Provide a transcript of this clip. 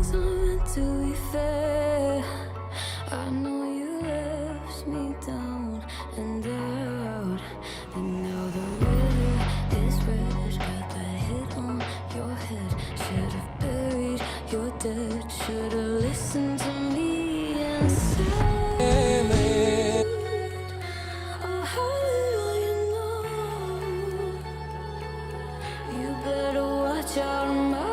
things aren't meant to be fair. I know you left me down and out, and now the river is red. Got that hit on your head. Should've buried your dead. Should've listened to me instead. Oh, how little you know. You better watch out,